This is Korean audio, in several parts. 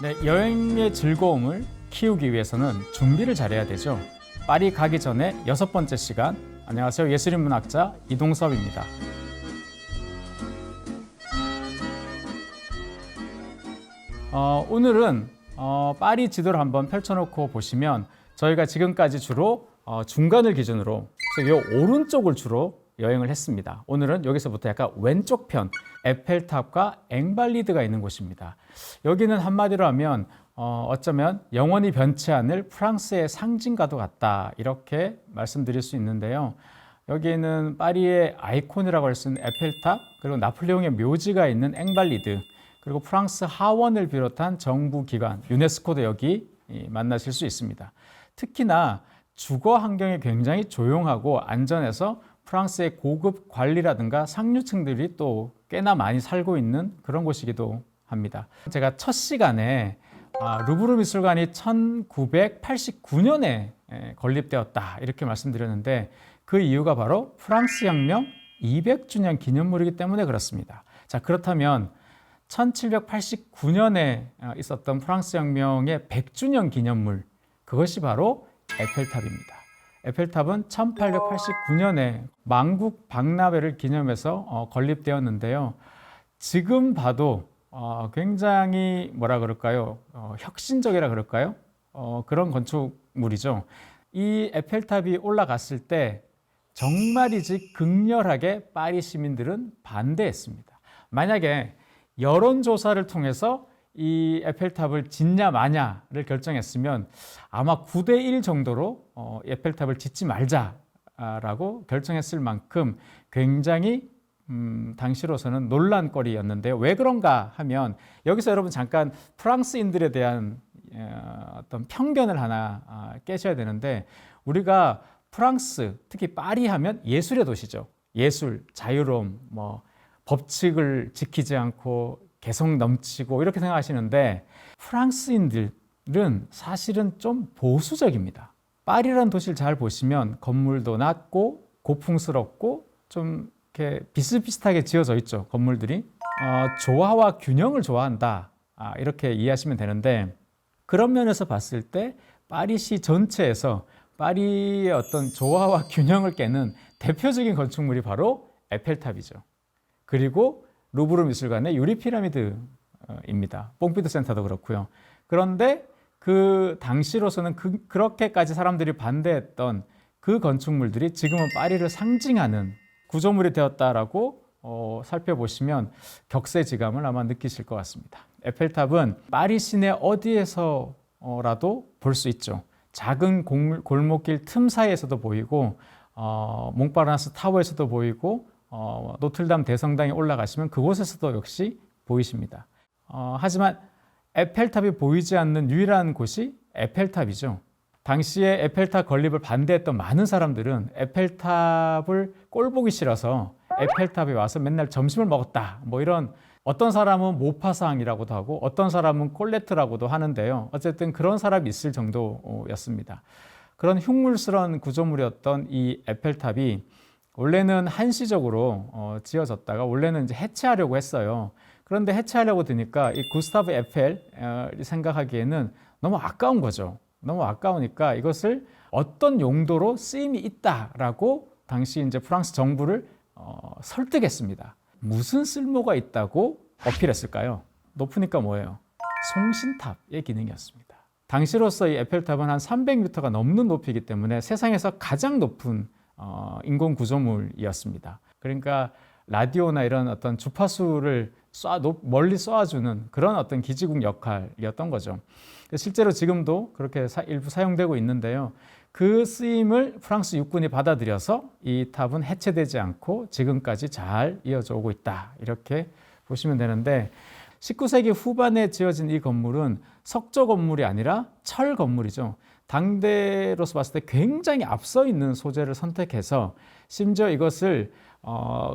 네, 여행의 즐거움을 키우기 위해서는 준비를 잘해야 되죠. 파리 가기 전에 6번째 시간. 안녕하세요. 예술인문학자 이동섭입니다. 오늘은 파리 지도를 한번 펼쳐놓고 보시면 저희가 지금까지 주로 중간을 기준으로 이 오른쪽을 주로 여행을 했습니다. 오늘은 여기서부터 약간 왼쪽 편 에펠탑과 앵발리드가 있는 곳입니다. 여기는 한마디로 하면 어쩌면 영원히 변치 않을 프랑스의 상징과도 같다 이렇게 말씀드릴 수 있는데요. 여기는 파리의 아이콘이라고 할 수 있는 에펠탑, 그리고 나폴레옹의 묘지가 있는 앵발리드, 그리고 프랑스 하원을 비롯한 정부 기관, 유네스코도 여기 만나실 수 있습니다. 특히나 주거 환경이 굉장히 조용하고 안전해서 프랑스의 고급 관리라든가 상류층들이 또 꽤나 많이 살고 있는 그런 곳이기도 합니다. 제가 첫 시간에 루브르 미술관이 1989년에 건립되었다 이렇게 말씀드렸는데 그 이유가 바로 프랑스 혁명 200주년 기념물이기 때문에 그렇습니다. 자, 그렇다면 1789년에 있었던 프랑스 혁명의 100주년 기념물, 그것이 바로 에펠탑입니다. 에펠탑은 1889년에 만국 박람회를 기념해서 건립되었는데요. 지금 봐도 굉장히 뭐라 그럴까요? 혁신적이라 그럴까요? 그런 건축물이죠. 이 에펠탑이 올라갔을 때 정말이지 극렬하게 파리 시민들은 반대했습니다. 만약에 여론조사를 통해서 이 에펠탑을 짓냐 마냐를 결정했으면 아마 9대1 정도로 에펠탑을 짓지 말자라고 결정했을 만큼 굉장히 당시로서는 논란거리였는데요. 왜 그런가 하면 여기서 여러분 잠깐 프랑스인들에 대한 어떤 편견을 하나 깨셔야 되는데, 우리가 프랑스, 특히 파리 하면 예술의 도시죠. 예술, 자유로움, 법칙을 지키지 않고 개성 넘치고 이렇게 생각하시는데, 프랑스인들은 사실은 좀 보수적입니다. 파리라는 도시를 잘 보시면 건물도 낮고 고풍스럽고 좀 이렇게 비슷비슷하게 지어져 있죠. 건물들이 조화와 균형을 좋아한다 이렇게 이해하시면 되는데, 그런 면에서 봤을 때 파리시 전체에서 파리의 어떤 조화와 균형을 깨는 대표적인 건축물이 바로 에펠탑이죠. 그리고 루브르 미술관의 유리 피라미드입니다. 뽕피두 센터도 그렇고요. 그런데 그 당시로서는 그렇게까지 사람들이 반대했던 그 건축물들이 지금은 파리를 상징하는 구조물이 되었다라고 살펴보시면 격세지감을 아마 느끼실 것 같습니다. 에펠탑은 파리 시내 어디에서라도 볼 수 있죠. 작은 골목길 틈 사이에서도 보이고 몽파르나스 타워에서도 보이고 노틀담 대성당에 올라가시면 그곳에서도 역시 보이십니다. 하지만 에펠탑이 보이지 않는 유일한 곳이 에펠탑이죠. 당시에 에펠탑 건립을 반대했던 많은 사람들은 에펠탑을 꼴보기 싫어서 에펠탑에 와서 맨날 점심을 먹었다, 이런, 어떤 사람은 모파상이라고도 하고 어떤 사람은 콜레트라고도 하는데요. 어쨌든 그런 사람이 있을 정도였습니다. 그런 흉물스러운 구조물이었던 이 에펠탑이 원래는 한시적으로 지어졌다가 원래는 이제 해체하려고 했어요. 그런데 해체하려고 드니까 이 구스타브 에펠이 생각하기에는 너무 아까운 거죠. 너무 아까우니까 이것을 어떤 용도로 쓰임이 있다라고 당시 이제 프랑스 정부를 설득했습니다. 무슨 쓸모가 있다고 어필했을까요? 높으니까 뭐예요? 송신탑의 기능이었습니다. 당시로서 이 에펠탑은 한 300m가 넘는 높이이기 때문에 세상에서 가장 높은 인공 구조물이었습니다. 그러니까 라디오나 이런 어떤 주파수를 멀리 쏘아주는 그런 어떤 기지국 역할이었던 거죠. 실제로 지금도 그렇게 일부 사용되고 있는데요. 그 쓰임을 프랑스 육군이 받아들여서 이 탑은 해체되지 않고 지금까지 잘 이어져 오고 있다, 이렇게 보시면 되는데, 19세기 후반에 지어진 이 건물은 석조 건물이 아니라 철 건물이죠. 당대로서 봤을 때 굉장히 앞서 있는 소재를 선택해서 심지어 이것을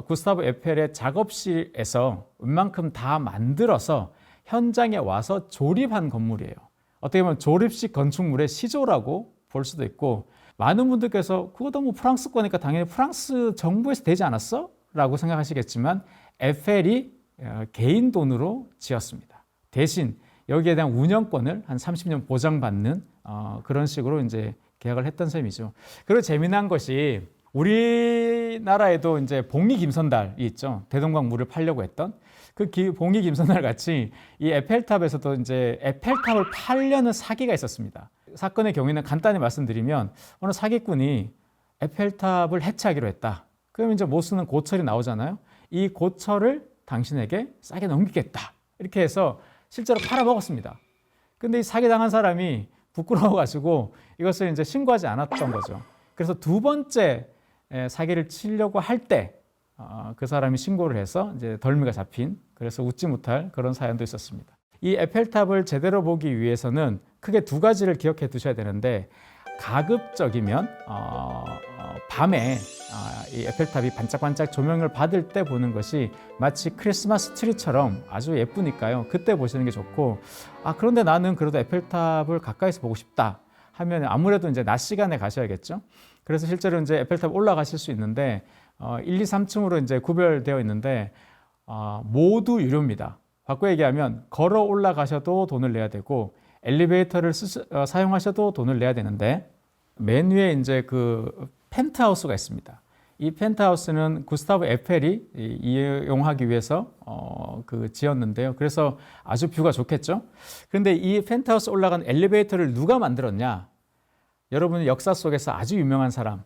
구스타브 에펠의 작업실에서 웬만큼 다 만들어서 현장에 와서 조립한 건물이에요. 어떻게 보면 조립식 건축물의 시조라고 볼 수도 있고, 많은 분들께서 그거 너무 프랑스 거니까 당연히 프랑스 정부에서 되지 않았어? 라고 생각하시겠지만 에펠이 개인 돈으로 지었습니다. 대신 여기에 대한 운영권을 한 30년 보장받는 그런 식으로 이제 계약을 했던 셈이죠. 그리고 재미난 것이 우리나라에도 이제 봉이 김선달이 있죠. 대동강 물을 팔려고 했던 그 봉이 김선달 같이 이 에펠탑에서도 이제 에펠탑을 팔려는 사기가 있었습니다. 사건의 경우에는 간단히 말씀드리면 어느 사기꾼이 에펠탑을 해체하기로 했다. 그러면 이제 못 쓰는 고철이 나오잖아요. 이 고철을 당신에게 싸게 넘기겠다. 이렇게 해서 실제로 팔아먹었습니다. 근데 이 사기당한 사람이 부끄러워가지고 이것을 이제 신고하지 않았던 거죠. 그래서 두 번째 사기를 치려고 할 때 그 사람이 신고를 해서 이제 덜미가 잡힌, 그래서 웃지 못할 그런 사연도 있었습니다. 이 에펠탑을 제대로 보기 위해서는 크게 두 가지를 기억해 두셔야 되는데, 가급적이면 밤에 이 에펠탑이 반짝반짝 조명을 받을 때 보는 것이 마치 크리스마스 트리처럼 아주 예쁘니까요. 그때 보시는 게 좋고, 그런데 나는 그래도 에펠탑을 가까이서 보고 싶다 하면 아무래도 이제 낮 시간에 가셔야겠죠. 그래서 실제로 이제 에펠탑 올라가실 수 있는데 1, 2, 3층으로 이제 구별되어 있는데 모두 유료입니다. 바꿔 얘기하면 걸어 올라가셔도 돈을 내야 되고 엘리베이터를 사용하셔도 돈을 내야 되는데, 맨 위에 이제 그 펜트하우스가 있습니다. 이 펜트하우스는 구스타브 에펠이 이용하기 위해서 지었는데요. 그래서 아주 뷰가 좋겠죠. 그런데 이 펜트하우스 올라간 엘리베이터를 누가 만들었냐? 여러분의 역사 속에서 아주 유명한 사람,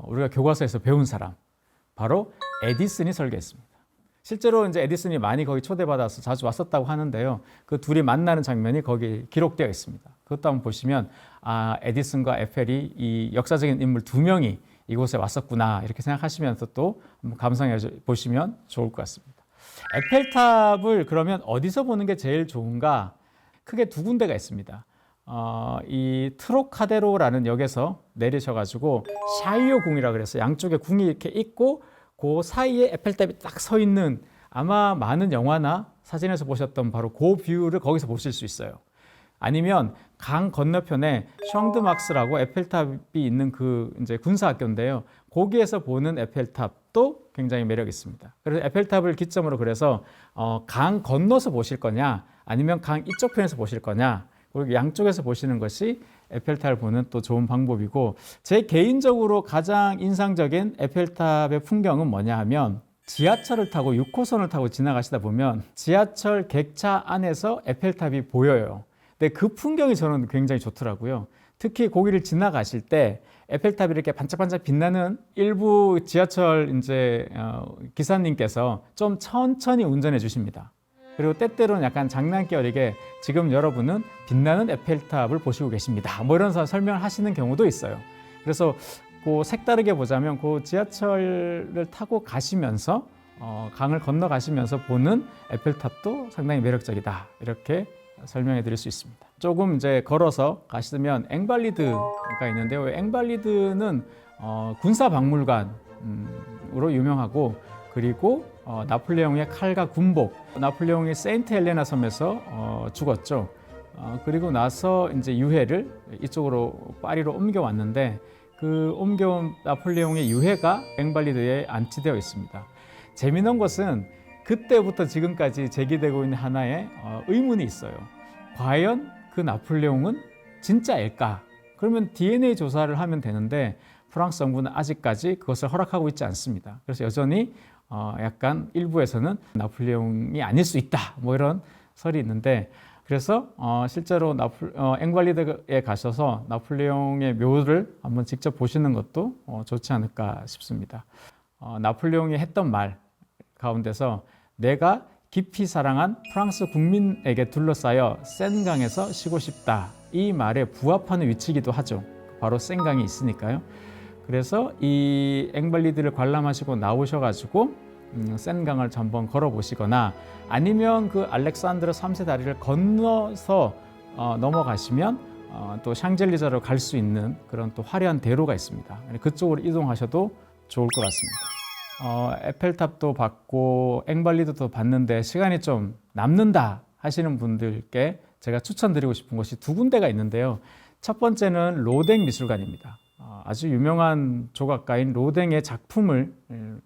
우리가 교과서에서 배운 사람, 바로 에디슨이 설계했습니다. 실제로 이제 에디슨이 많이 거기 초대받아서 자주 왔었다고 하는데요. 그 둘이 만나는 장면이 거기 기록되어 있습니다. 그것도 한번 보시면 에디슨과 에펠이 이 역사적인 인물 두 명이 이곳에 왔었구나 이렇게 생각하시면서 또 한번 감상해 보시면 좋을 것 같습니다. 에펠탑을 그러면 어디서 보는 게 제일 좋은가? 크게 두 군데가 있습니다. 이 트로카데로라는 역에서 내리셔가지고 샤이오 궁이라 그래서 양쪽에 궁이 이렇게 있고 그 사이에 에펠탑이 딱 서 있는, 아마 많은 영화나 사진에서 보셨던 바로 그 뷰를 거기서 보실 수 있어요. 아니면 강 건너편에 샹드막스라고 에펠탑이 있는 그 이제 군사학교인데요. 거기에서 보는 에펠탑도 굉장히 매력 있습니다. 그래서 에펠탑을 기점으로 그래서 강 건너서 보실 거냐, 아니면 강 이쪽 편에서 보실 거냐, 그리고 양쪽에서 보시는 것이 에펠탑을 보는 또 좋은 방법이고, 제 개인적으로 가장 인상적인 에펠탑의 풍경은 뭐냐 하면, 지하철을 타고 6호선을 타고 지나가시다 보면 지하철 객차 안에서 에펠탑이 보여요. 근데 그 풍경이 저는 굉장히 좋더라고요. 특히 거기를 지나가실 때 에펠탑이 이렇게 반짝반짝 빛나는, 일부 지하철 이제 기사님께서 좀 천천히 운전해 주십니다. 그리고 때때로는 약간 장난기 어리게 지금 여러분은 빛나는 에펠탑을 보시고 계십니다, 뭐 이런 설명을 하시는 경우도 있어요. 그래서 그 색다르게 보자면 그 지하철을 타고 가시면서 강을 건너 가시면서 보는 에펠탑도 상당히 매력적이다, 이렇게 설명해 드릴 수 있습니다. 조금 이제 걸어서 가시면 앵발리드가 있는데요. 앵발리드는 군사박물관으로 유명하고, 그리고 나폴레옹의 칼과 군복, 나폴레옹이 세인트 헬레나 섬에서 죽었죠. 그리고 나서 이제 유해를 이쪽으로 파리로 옮겨왔는데, 그 옮겨온 나폴레옹의 유해가 앵발리드에 안치되어 있습니다. 재미난 것은 그때부터 지금까지 제기되고 있는 하나의 의문이 있어요. 과연 그 나폴레옹은 진짜일까? 그러면 DNA 조사를 하면 되는데 프랑스 정부는 아직까지 그것을 허락하고 있지 않습니다. 그래서 여전히 약간 일부에서는 나폴레옹이 아닐 수 있다, 뭐 이런 설이 있는데, 그래서 실제로 앵발리드에 가셔서 나폴레옹의 묘를 한번 직접 보시는 것도 좋지 않을까 싶습니다. 나폴레옹이 했던 말 가운데서 내가 깊이 사랑한 프랑스 국민에게 둘러싸여 센강에서 쉬고 싶다, 이 말에 부합하는 위치이기도 하죠. 바로 센강이 있으니까요. 그래서 이 앵발리드를 관람하시고 나오셔가지고 센강을 한번 걸어보시거나, 아니면 그 알렉산드로 3세 다리를 건너서 넘어가시면 또 샹젤리제로 갈 수 있는 그런 또 화려한 대로가 있습니다. 그쪽으로 이동하셔도 좋을 것 같습니다. 에펠탑도 봤고 앵발리드도 봤는데 시간이 좀 남는다 하시는 분들께 제가 추천드리고 싶은 곳이 두 군데가 있는데요. 첫 번째는 로댕 미술관입니다. 아주 유명한 조각가인 로댕의 작품을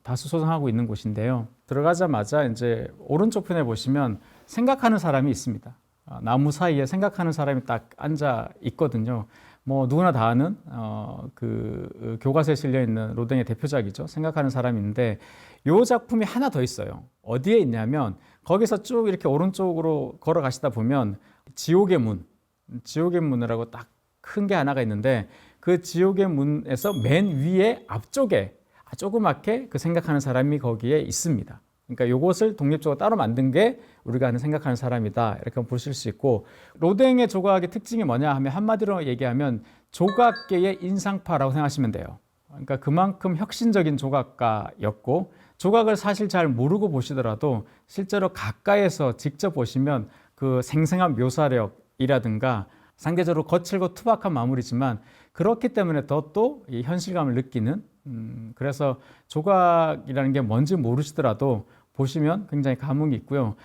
다수 소장하고 있는 곳인데요. 들어가자마자 이제 오른쪽 편에 보시면 생각하는 사람이 있습니다. 나무 사이에 생각하는 사람이 딱 앉아 있거든요. 뭐 누구나 다 아는 그 교과서에 실려 있는 로댕의 대표작이죠. 생각하는 사람인데 이 작품이 하나 더 있어요. 어디에 있냐면 거기서 쭉 이렇게 오른쪽으로 걸어가시다 보면 지옥의 문이라고 딱 큰 게 하나가 있는데 그 지옥의 문에서 맨 위에 앞쪽에 조그맣게 그 생각하는 사람이 거기에 있습니다. 그러니까 이것을 독립적으로 따로 만든 게 우리가 아는 생각하는 사람이다 이렇게 보실 수 있고, 로댕의 조각의 특징이 뭐냐 하면 한마디로 얘기하면 조각계의 인상파라고 생각하시면 돼요. 그러니까 그만큼 혁신적인 조각가였고, 조각을 사실 잘 모르고 보시더라도 실제로 가까이에서 직접 보시면 그 생생한 묘사력이라든가 상대적으로 거칠고 투박한 마무리지만 그렇기 때문에 더 또 이 현실감을 느끼는, 그래서 조각이라는 게 뭔지 모르시더라도 보시면 굉장히 감흥이 있고요.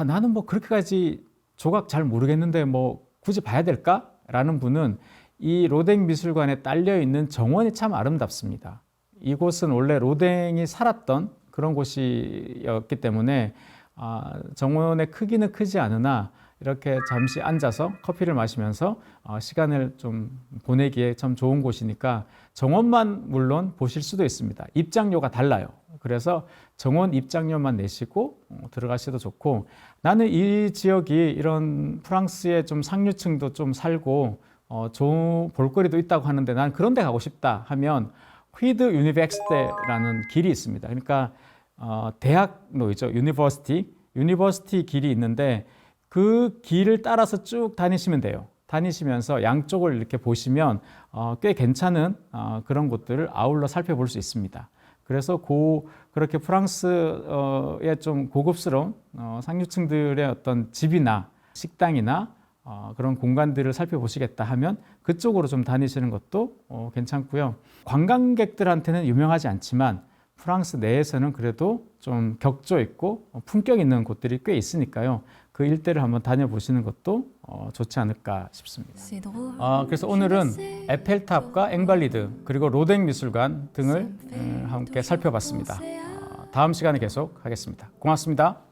나는 뭐 그렇게까지 조각 잘 모르겠는데 뭐 굳이 봐야 될까? 라는 분은 이 로댕 미술관에 딸려 있는 정원이 참 아름답습니다. 이곳은 원래 로댕이 살았던 그런 곳이었기 때문에 정원의 크기는 크지 않으나 이렇게 잠시 앉아서 커피를 마시면서 시간을 좀 보내기에 참 좋은 곳이니까 정원만 물론 보실 수도 있습니다. 입장료가 달라요. 그래서 정원 입장료만 내시고 들어가셔도 좋고, 나는 이 지역이 이런 프랑스의 좀 상류층도 좀 살고 좋은 볼거리도 있다고 하는데 난 그런 데 가고 싶다 하면 휘드 유니백스테라는 길이 있습니다. 그러니까 대학로이죠. 유니버시티 길이 있는데 그 길을 따라서 쭉 다니시면 돼요. 다니시면서 양쪽을 이렇게 보시면 꽤 괜찮은 그런 곳들을 아울러 살펴볼 수 있습니다. 그래서 그렇게 프랑스의 좀 고급스러운 상류층들의 어떤 집이나 식당이나 그런 공간들을 살펴보시겠다 하면 그쪽으로 좀 다니시는 것도 괜찮고요. 관광객들한테는 유명하지 않지만 프랑스 내에서는 그래도 좀 격조 있고 품격 있는 곳들이 꽤 있으니까요. 그 일대를 한번 다녀보시는 것도 좋지 않을까 싶습니다. 그래서 오늘은 에펠탑과 앵발리드 그리고 로댕 미술관 등을 함께 살펴봤습니다. 다음 시간에 계속 하겠습니다. 고맙습니다.